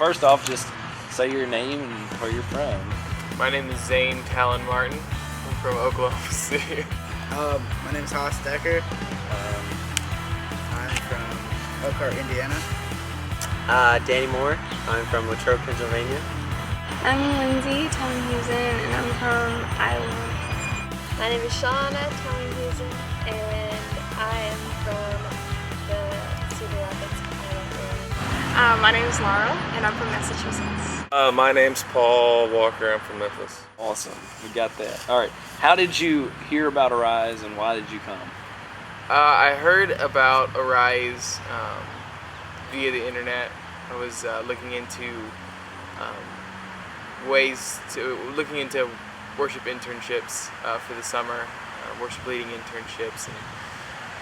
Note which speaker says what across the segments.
Speaker 1: first off, just say your name and where you're from.
Speaker 2: My name is Zane Talon Martin. I'm from Oklahoma City.
Speaker 3: My name is Haas Decker. I'm from Elkhart, Indiana.
Speaker 4: Danny Moore. I'm from Latrobe, Pennsylvania.
Speaker 5: I'm Lindsay Tellinghusen, and I'm from Iowa.
Speaker 6: My name is Shauna Tellinghusen, and I am from the Cedar Rapids, Iowa area.
Speaker 5: My name is Laura, and I'm from Massachusetts.
Speaker 2: My name's Paul Walker. I'm from Memphis.
Speaker 1: Awesome, we got that. All right, how did you hear about Arise and why did you come?
Speaker 2: I heard about Arise via the internet. I was looking into looking into worship internships for the summer, worship leading internships,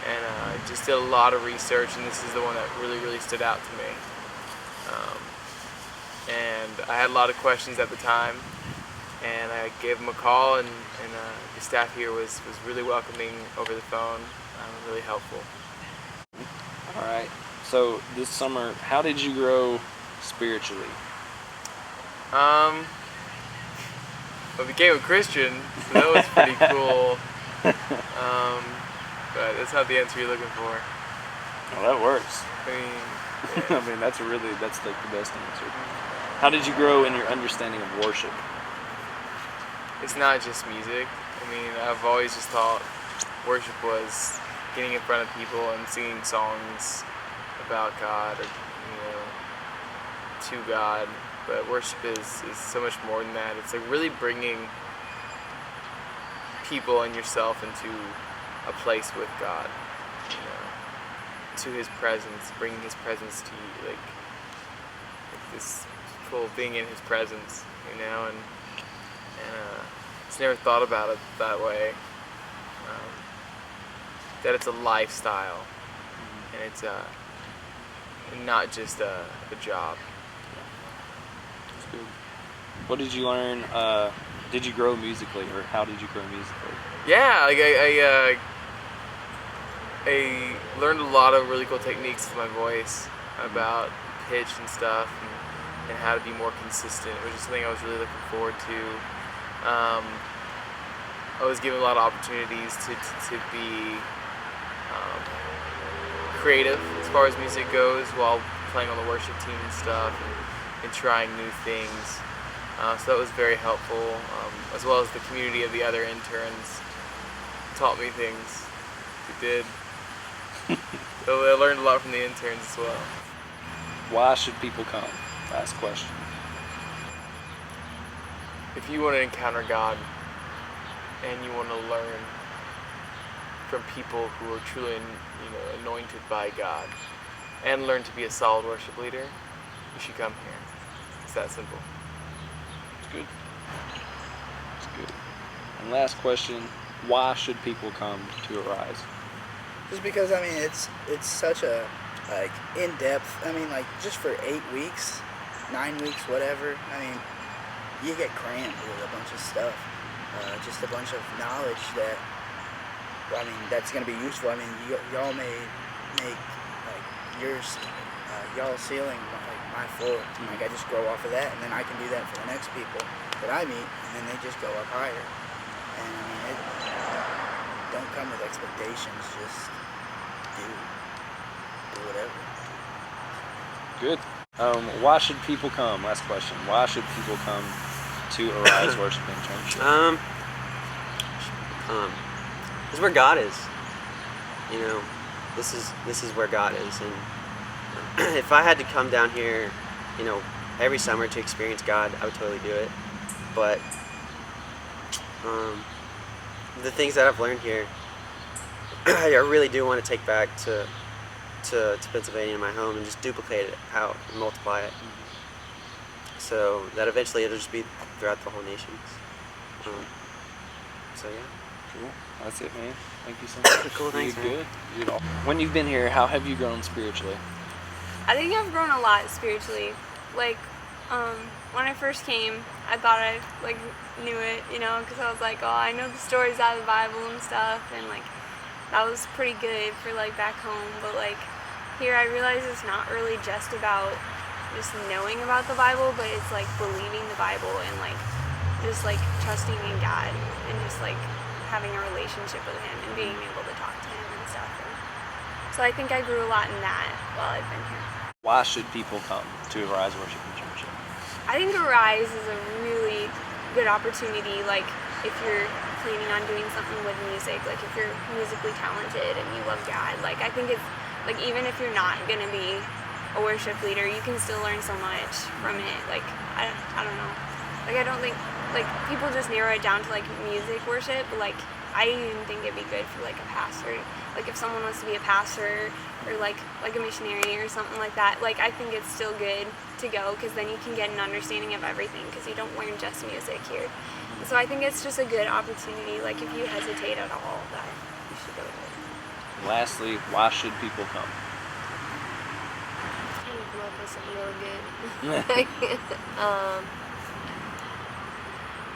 Speaker 2: and just did a lot of research, and this is the one that really stood out to me. And I had a lot of questions at the time, and I gave them a call, and the staff here was really welcoming over the phone, really helpful.
Speaker 1: All right, so this summer, how did you grow spiritually?
Speaker 2: I became a Christian, so that was pretty cool. But that's not the answer you're looking for.
Speaker 1: Well, that works.
Speaker 2: I mean,
Speaker 1: I mean, that's like the best answer. How did you grow in your understanding of worship?
Speaker 2: it's not just music. I mean, I've always just thought worship was getting in front of people and singing songs about God or, to God. But worship is so much more than that. It's like really bringing people and yourself into a place with God, to His presence, bringing His presence to you, like this cool being in His presence, and it's never thought about it that way. That it's a lifestyle, and it's not just a job.
Speaker 1: That's good. What did you learn? Did you grow musically, or how did you grow musically?
Speaker 2: Yeah, like I learned a lot of really cool techniques with my voice about pitch and stuff, and how to be more consistent, which is something I was really looking forward to. I was given a lot of opportunities to be creative as far as music goes while playing on the worship team and stuff, and trying new things. So that was very helpful, as well as the community of the other interns taught me things. It did. So I learned a lot from the interns as well.
Speaker 1: Why should people come? Last question.
Speaker 2: If you want to encounter God and you want to learn from people who are truly, anointed by God, and learn to be a solid worship leader, you should come here. It's that simple.
Speaker 1: It's good. It's good. And last question, why should people come to Arise?
Speaker 3: Just because, it's such a, in-depth, just for 8 weeks, 9 weeks, whatever, you get crammed with a bunch of stuff. Just a bunch of knowledge that, that's going to be useful. Y'all may make, yours, y'all's ceiling, my floor. I just grow off of that, and then I can do that for the next people that I meet, and then they just go up higher. And, don't come with expectations, just do whatever.
Speaker 1: Good. Why should people come? Last question. Why should people come to Arise Worship Internship?
Speaker 4: This is where God is. This is where God is, and if I had to come down here, every summer to experience God, I would totally do it. But the things that I've learned here, I really do want to take back to Pennsylvania, my home, and just duplicate it out and multiply it, so that eventually it'll just be throughout the whole nation. So yeah.
Speaker 1: Cool. That's it, man. Thank you so much.
Speaker 4: Cool, thanks,
Speaker 1: you
Speaker 4: man.
Speaker 1: good? You did all. When you've been here, how have you grown spiritually?
Speaker 5: I think I've grown a lot spiritually. When I first came, I thought I knew it, because I was like, oh, I know the stories out of the Bible and stuff, and that was pretty good for back home. But here, I realize it's not really just about just knowing about the Bible, but it's like believing the Bible and like just like trusting in God and just like having a relationship with Him and being able to talk to Him and stuff. And so I think I grew a lot in that while I've been here.
Speaker 1: Why should people come to Arise Worship Internship?
Speaker 5: I think Arise is a really good opportunity, like if you're planning on doing something with music, like if you're musically talented and you love God, like I think it's like even if you're not gonna be a worship leader, you can still learn so much from it. Like I don't know, like I don't think like people just narrow it down to like music worship, but like I even think it'd be good for like a pastor, like if someone wants to be a pastor or like a missionary or something like that. Like I think it's still good to go because then you can get an understanding of everything because you don't learn just music here. So I think it's just a good opportunity, like if you hesitate at all, that you should go to it.
Speaker 1: Lastly, why should people come?
Speaker 6: I need to come up with something really good.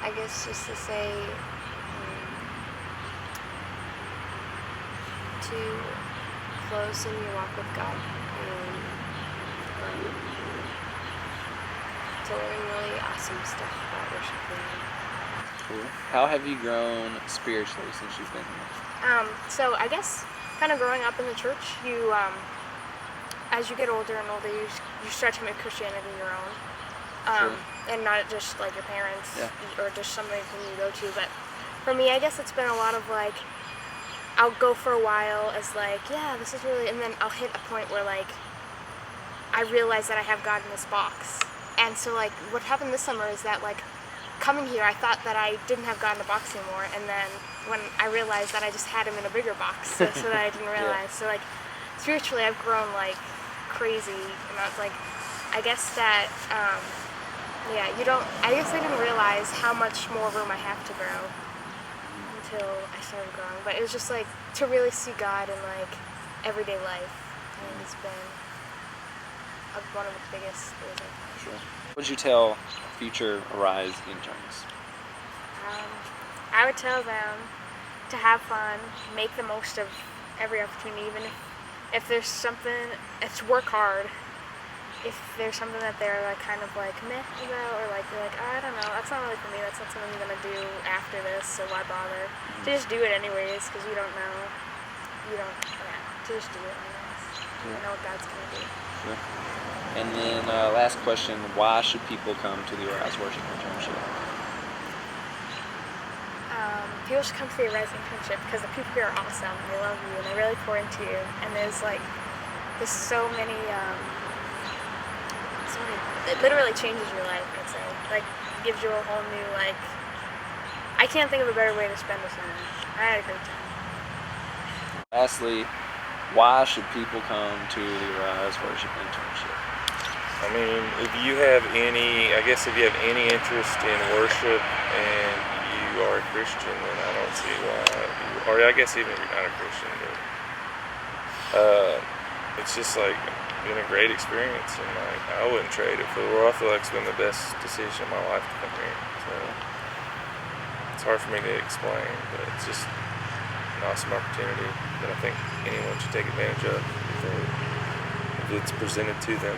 Speaker 6: I guess just to say to close in your walk with God and to learn really awesome stuff about worshiping.
Speaker 1: Cool. How have you grown spiritually since you've been here?
Speaker 7: So I guess kind of growing up in the church, you as you get older and older, you start to make Christianity your own,
Speaker 1: Sure.
Speaker 7: and not just like your parents
Speaker 1: Yeah.
Speaker 7: or just somebody you go to. But for me, I guess it's been a lot of like I'll go for a while as like, yeah, this is really, and then I'll hit a point where like I realize that I have God in this box. And so like what happened this summer is that like coming here, I thought that I didn't have God in a box anymore, and then when I realized that I just had Him in a bigger box, so that I didn't realize. So like spiritually, I've grown like crazy amounts. Like I guess that yeah, I guess I didn't realize how much more room I have to grow until I started growing. But it was just like to really see God in like everyday life, and it's been one of the biggest things I've had.
Speaker 1: Sure. What would you tell future Arise interns?
Speaker 7: I would tell them to have fun, make the most of every opportunity, even if there's something, it's work hard. If there's something that they're like kind of like meh about, or like they're like, oh, I don't know, that's not really for me, that's not something I'm gonna do after this, so why bother? To just do it anyways, because you don't know, to just do it anyways. You don't know what God's gonna do.
Speaker 1: Sure. And then last question, why should people come to the Arise Worship Internship?
Speaker 7: People should come to the Arise Internship because the people here are awesome. They love you and they really pour into you. And there's so many, it literally changes your life, I'd say. Like, gives you a whole new, like, I can't think of a better way to spend the summer. I had a great time.
Speaker 1: Lastly, why should people come to the Arise Worship Internship?
Speaker 8: I mean, if you have any interest in worship and you are a Christian, then I don't see why, or I guess even if you're not a Christian, but it's just like been a great experience, and like I wouldn't trade it for the world. I feel like it's been the best decision of my life to come here. So it's hard for me to explain, but it's just an awesome opportunity that I think anyone should take advantage of if it's presented to them.